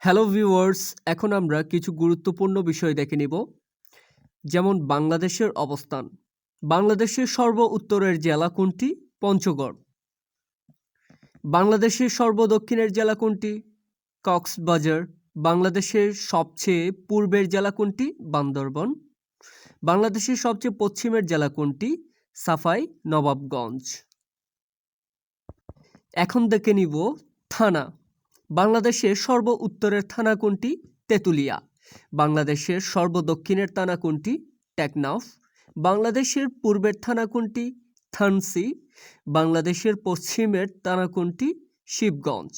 Hello viewers, এখন আমরা কিছু গুরুত্বপূর্ণ বিষয় দেখে নিব। যেমন বাংলাদেশের অবস্থান। বাংলাদেশের সর্ব উত্তরের জেলা কোনটি? পঞ্চগড়। বাংলাদেশের সর্ব দক্ষিণের জেলা কোনটি? কক্সবাজার। বাংলাদেশের সবচেয়ে পূর্বের জেলা কোনটি? বান্দরবন। বাংলাদেশের সবচেয়ে পশ্চিমের জেলা কোনটি? সাফাই নবাবগঞ্জ। এখন দেখে নিব থানা। বাংলাদেশের সর্ব উত্তরের থানা কোনটি? তেঁতুলিয়া। বাংলাদেশের সর্ব দক্ষিণের থানা কোনটি? টেকনাফ। বাংলাদেশের পূর্বের থানা কোনটি? থানসি। বাংলাদেশের পশ্চিমের থানা কোনটি? শিবগঞ্জ।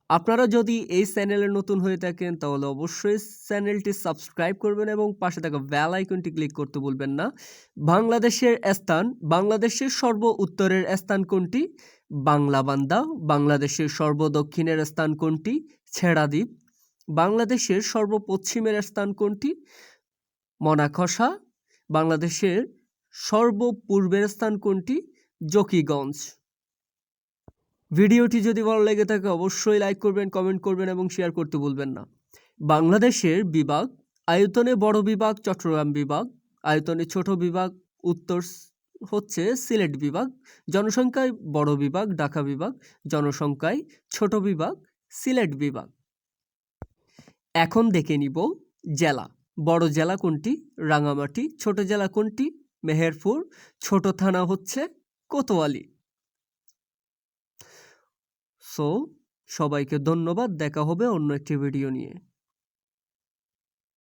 আপনারা যদি এই চ্যানেলে নতুন হয়ে থাকেন তাহলে অবশ্যই চ্যানেলটি সাবস্ক্রাইব করবেন এবং পাশে থাকা বেল আইকনটি ক্লিক করতে ভুলবেন না। বাংলাদেশের স্থান। বাংলাদেশের সর্ব উত্তরের স্থান কোনটি? বাংলাবান্ধা। বাংলাদেশের সর্ব দক্ষিণের স্থান কোনটি? ছেড়াদ্বীপ। বাংলাদেশের সর্ব পশ্চিমের স্থান কোনটি? মনাখসা। বাংলাদেশের সর্ব পূর্বের স্থান কোনটি? জকিগঞ্জ। ভিডিওটি যদি ভালো লেগে থাকে অবশ্যই লাইক করবেন, কমেন্ট করবেন এবং শেয়ার করতে ভুলবেন না। বাংলাদেশের বিভাগ। আয়তনে বড় বিভাগ চট্টগ্রাম বিভাগ, আয়তনে ছোট বিভাগ উত্তর হচ্ছে সিলেট বিভাগ, জনসংখ্যায় বড় বিভাগ ঢাকা বিভাগ, জনসংখ্যায় ছোট বিভাগ সিলেট বিভাগ। এখন দেখে নিব জেলা। বড় জেলা কোনটি? রাঙামাটি। ছোট জেলা কোনটি? মেহেরপুর। ছোট থানা হচ্ছে কোতোয়ালি। সো সবাইকে ধন্যবাদ। দেখা হবে অন্য একটি ভিডিও নিয়ে।